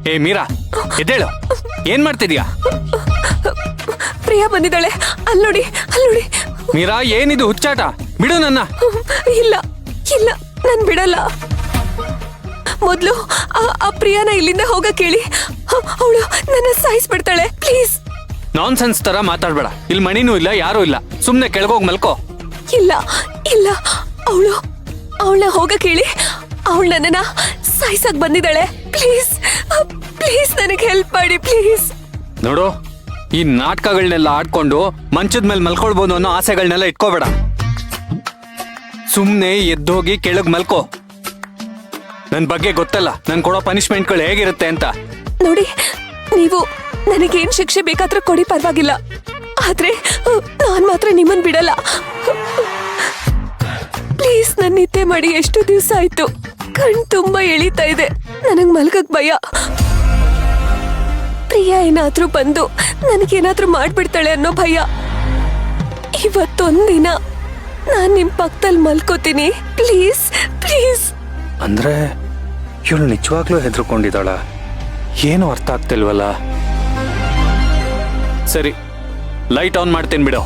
ಏ ಮೀರಾ, ಎದ್ದೇಳು. ಏನ್ ಮಾಡ್ತಿದ್ಯಾ? ಪ್ರಿಯಾ ಬಂದಿದ್ದಾಳೆ. ಅಲ್ಲೋಡಿ ಅಲ್ಲೋಡಿ. ಮೀರಾ, ಏನಿದು ಹುಚ್ಚಾಟ? ಬಿಡು ನನ್ನ. ಇಲ್ಲ ಇಲ್ಲ, ನಾನ್ ಬಿಡಲ್ಲ. ಮೊದ್ಲು ಆ ಪ್ರಿಯಾನ ಇಲ್ಲಿಂದ ಹೋಗ ಕೇಳಿ. ಅವಳು ನನ್ನ ಸಾಯಿಸ್ಬಿಡ್ತಾಳೆ. ಪ್ಲೀಸ್. ನಾನ್ ಸೆನ್ಸ್ ತರ ಮಾತಾಡ್ಬೇಡ. ಇಲ್ಲಿ ಮಣಿನೂ ಇಲ್ಲ, ಯಾರೂ ಇಲ್ಲ. ಸುಮ್ನೆ ಕೆಳಗೋಗ್ ಮಲ್ಕೋ. ಇಲ್ಲ ಇಲ್ಲ, ಅವಳನ್ನ ಹೋಗ ಕೇಳಿ. ಅವಳು ನನ್ನನ್ನ ಸಾಯಿಸಕ್ ಬಂದಿದ್ದಾಳೆ. ಪ್ಲೀಸ್ ಪ್ಲೀಸ್, ನನಗೆ ಹೆಲ್ಪ್ ಮಾಡಿ ಪ್ಲೀಸ್. ನೋಡು, ಈ ನಾಟಕಗಳನ್ನೆಲ್ಲ ಆಡ್ಕೊಂಡು ಮಂಚದ ಮೇಲೆ ಮಲ್ಕೊಳ್ಬೋದು ಅನ್ನೋ ಆಸೆಗಳನ್ನೆಲ್ಲ ಇಟ್ಕೋಬೇಡ. ಸುಮ್ನೆ ಎದ್ದೋಗಿ ಕೆಳಗ್ ಮಲ್ಕೋ. ನನ್ ಬಗ್ಗೆ ಗೊತ್ತಲ್ಲ, ನನ್ ಕೊಡೋ ಪನಿಷ್ಮೆಂಟ್ಗಳು ಹೇಗಿರುತ್ತೆ ಅಂತ. ನೋಡಿ, ನೀವು ನನಗೇನ್ ಶಿಕ್ಷೆ ಬೇಕಾದ್ರೂ ಕೊಡಿ, ಪರವಾಗಿಲ್ಲ. ಆದ್ರೆ ನಾನ್ ಮಾತ್ರ ನಿಮ್ಮನ್ ಬಿಡಲ್ಲ. ಪ್ಲೀಸ್, ನನ್ನ ನಿದ್ದೆ ಮಾಡಿ ಎಷ್ಟು ದಿವಸ ಆಯ್ತು. ಕಣ್ ತುಂಬಾ ಎಳಿತಾ ಇದೆ. ನನಗ್ ಮಲ್ಗಕ್ ಭಯ. ಪ್ರಿಯಾ ಏನಾದ್ರೂ ಬಂದು ನನಗೇನಾದ್ರೂ ಮಾಡ್ಬಿಡ್ತಾಳೆ ಅನ್ನೋ ಭಯ. ಇವತ್ತೊಂದಿನ ನಾನ್ ನಿಮ್ ಪಕ್ಕದಲ್ಲಿ ಮಲ್ಕೋತೀನಿ. Please please. ಅಂದ್ರೆ ಇವಳು ನಿಜವಾಗ್ಲೂ ಹೆದರ್ಕೊಂಡಿದ್ದಾಳ? ಏನು ಅರ್ಥ ಆಗ್ತಿಲ್ವಲ್ಲ. ಸರಿ, ಲೈಟ್ ಆನ್ ಮಾಡ್ತೇನೆ ಬಿಡು.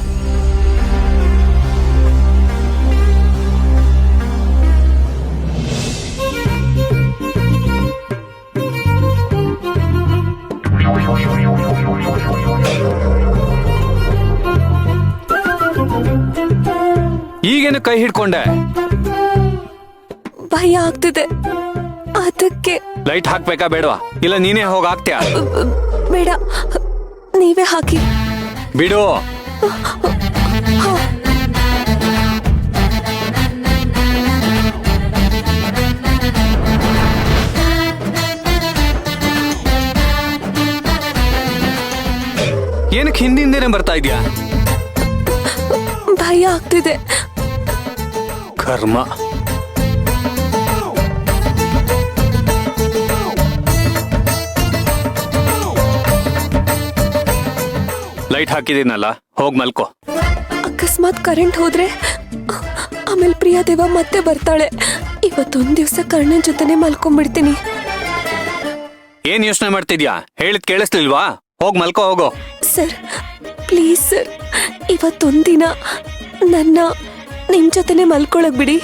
ಈಗೇನು ಕೈ ಹಿಡ್ಕೊಂಡೆ? ಭಯ ಆಗ್ತಿದೆ, ಅದಕ್ಕೆ. ಲೈಟ್ ಹಾಕ್ಬೇಕಾ ಬೇಡವಾ? ಇಲ್ಲ ನೀನೇ ಹೋಗಿ ಹಾಕ್ತೀಯ? ಬೇಡ, ನೀವೇ ಹಾಕಿ. ಬಿಡು. ಏನಕ್ಕೆ ಹಿಂದಿಂದೇನೆ ಬರ್ತಾ ಇದ್ಯಾ? ಭಯ ಆಗ್ತಿದೆ. ಕರ್ಮ. ಲೈಟ್ ಹಾಕಿದೀನಲ್ಲ, ಹೋಗ್ ಮಲ್ಕೋ. ಅಕಸ್ಮಾತ್ ಕರೆಂಟ್ ಹೋದ್ರೆ ಆಮೇಲೆ ಪ್ರಿಯಾದೇವ ಮತ್ತೆ ಬರ್ತಾಳೆ. ಇವತ್ತೊಂದ್ ದಿವ್ಸ ಕರ್ಣನ್ ಜೊತೆನೆ ಮಲ್ಕೊಂಡ್ಬಿಡ್ತೀನಿ. ಏನ್ ಯೋಚನೆ ಮಾಡ್ತಿದ್ಯಾ? ಹೇಳಿದ್ ಕೇಳಿಸ್ಲಿಲ್ವಾ? ಹೋಗ್ ಮಲ್ಕೋ, ಹೋಗೋ. ಸರ್, ಪ್ಲೀಸ್ ಸರ್, ಇವತ್ತೊಂದಿನ ನನ್ನ ನಿಮ್ ಜೊತೆನೆ ಮಲ್ಕೊಳಕ್ ಬಿಡಿ.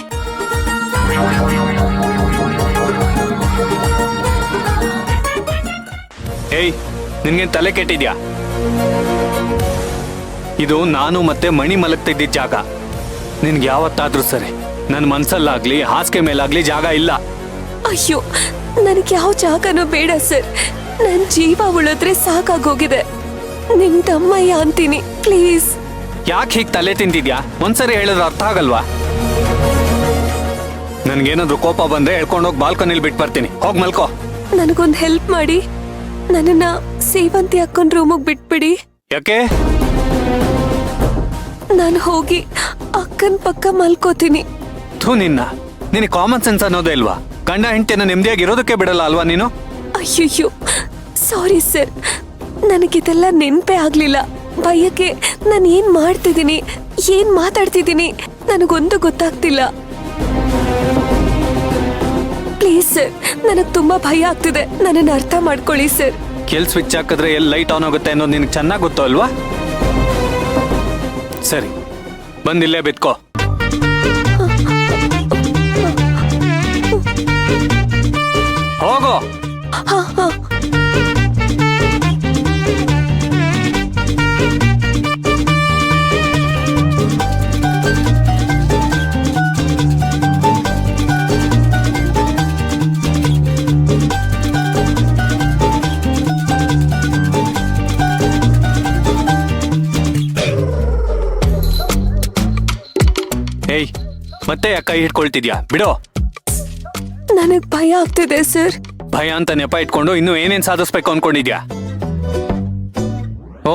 ಏಯ್, ನಿನ್ಗೇನ್ ತಲೆ ಕೆಟ್ಟಿದ್ಯಾ? ಇದು ನಾನು ಮತ್ತೆ ಮಣಿ ಮಲಗ್ತಿದ್ದ ಜಾಗ. ನಿನ್ಗೆ ಯಾವತ್ತಾದ್ರೂ ಸರಿ, ನನ್ನ ಮನ್ಸಲ್ಲಾಗ್ಲಿ ಹಾಸಿಗೆ ಮೇಲಾಗ್ಲಿ ಜಾಗ ಇಲ್ಲ. ಅಯ್ಯೋ, ನನಗೆ ಯಾವ ಜಾಗನೂ ಬೇಡ ಸರ್. ನನ್ ಜೀವ ಉಳಿದ್ರೆ ಸಾಕಾಗೋಗಿದೆ. ನಿಮ್ ತಮ್ಮಯ್ಯ ಅಂತೀನಿ, ಪ್ಲೀಸ್. ಯಾಕೆ ಹೀಗ್ ತಲೆ ತಿಂತಿದ್ಯಾ? ಒಂದ್ಸರಿ ಹೇಳಿದ್ರೆ ಅರ್ಥ ಆಗಲ್ವಾ? ನನ್ಗೇನಾದ್ರೂ ಕೋಪ ಬಂದ್ರೆ ಹೇಳ್ಕೊಂಡೋಗಿ ಬಾಲ್ಕನಿಲ್ ಬಿಟ್ಟು ಬರ್ತೀನಿ. ಹೋಗ್ ಮಲ್ಕೋ. ನನಗೊಂದ್ ಹೆಲ್ಪ್ ಮಾಡಿ. ನನ್ನನ್ನ ಸೇವಂತಿ ಅಕ್ಕನ್ ರೂಮಿಗೆ ಬಿಟ್ಬಿಡಿ. ಯಾಕೆ? ನಾನು ಹೋಗಿ ಅಕ್ಕನ್ ಪಕ್ಕ ಮಲ್ಕೋತೀನಿ. ಥೂ ನಿನ್ನ, ನಿನಗೆ ಕಾಮನ್ ಸೆನ್ಸ್ ಅನ್ನೋದೇ ಇಲ್ವಾ? ಗಂಡ ಹೆಂಡತಿನ ನೆಮ್ಮದಿಯಾಗಿರೋದಕ್ಕೆ ಬಿಡಲ್ಲ ಅಲ್ವಾ ನೀನು? ಅಯ್ಯಯ್ಯೋ, ಸಾರಿ ಸರ್, ನನಗಿದೆಲ್ಲ ನೆನ್ಪೇ ಆಗ್ಲಿಲ್ಲ. ಭಯಕ್ಕೆ ನಾನು ಏನ್ ಮಾಡ್ತಿದ್ದೀನಿ, ಏನ್ ಮಾತಾಡ್ತಿದ್ದೀನಿ ನನಗೊಂದು ಗೊತ್ತಾಗ್ತಿಲ್ಲ. ಪ್ಲೀಸ್ ಸರ್, ನನಗ್ ತುಂಬಾ ಭಯ ಆಗ್ತಿದೆ. ನನ್ನನ್ನು ಅರ್ಥ ಮಾಡ್ಕೊಳ್ಳಿ ಸರ್. ಕೆಲ್ ಸ್ವಿಚ್ ಹಾಕಿದ್ರೆ ಎಲ್ಲಿ ಲೈಟ್ ಆನ್ ಆಗುತ್ತೆ ಅನ್ನೋದು ನಿನಗೆ ಚೆನ್ನಾಗಿ ಗೊತ್ತು ಅಲ್ವಾ? ಸರಿ, ಬಂದಿಲ್ಲೇ ಬಿತ್ಕೋ. ಹೋಗೋ. ಹಾ ಹಾ. ಏಯ್, ಮತ್ತೆ ಯಾಕೆ ಕೈ ಹಿಡ್ಕೊಳ್ತಿದ್ಯಾ? ಬಿಡೋ. ನನಗ್ ಭಯ ಆಗ್ತಿದೆ ಸರ್. ಭಯ ಅಂತ ನೆಪ ಇಟ್ಕೊಂಡು ಇನ್ನೂ ಏನೇನ್ ಸಾಧಿಸ್ಬೇಕು ಅನ್ಕೊಂಡಿದ್ಯಾ? ಓ,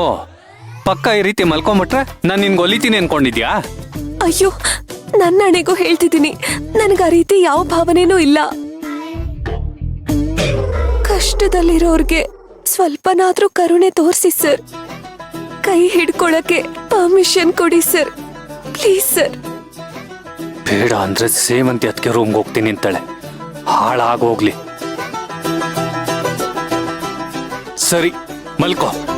ಪಕ್ಕ ಈ ರೀತಿ ಮಲ್ಕೊಂಬಿಟ್ರೆ ನಾನು ನಿನ್ಗೆ ಒಲಿತೀನಿ ಅನ್ಕೊಂಡಿದ್ಯಾ? ಅಯ್ಯೋ, ನನ್ನ ಅಣೆಗೂ ಹೇಳ್ತಿದ್ದೀನಿ, ನನಗ ಆ ರೀತಿ ಯಾವ ಭಾವನೆನೂ ಇಲ್ಲ. ಕಷ್ಟದಲ್ಲಿರೋರ್ಗೆ ಸ್ವಲ್ಪನಾದ್ರೂ ಕರುಣೆ ತೋರಿಸಿ ಸರ್. ಕೈ ಹಿಡ್ಕೊಳಕ್ಕೆ ಪರ್ಮಿಷನ್ ಕೊಡಿ ಸರ್, ಪ್ಲೀಸ್ ಸರ್. ಬೇಡ ಅಂದ್ರೆ ಸೇವಂತಿ ಅದಕ್ಕೆ ರೂಮ್ಗೆ ಹೋಗ್ತೀನಿ ಅಂತಾಳೆ. ಹಾಳಾಗೋಗ್ಲಿ. ಸರಿ ಮಲ್ಕೋ.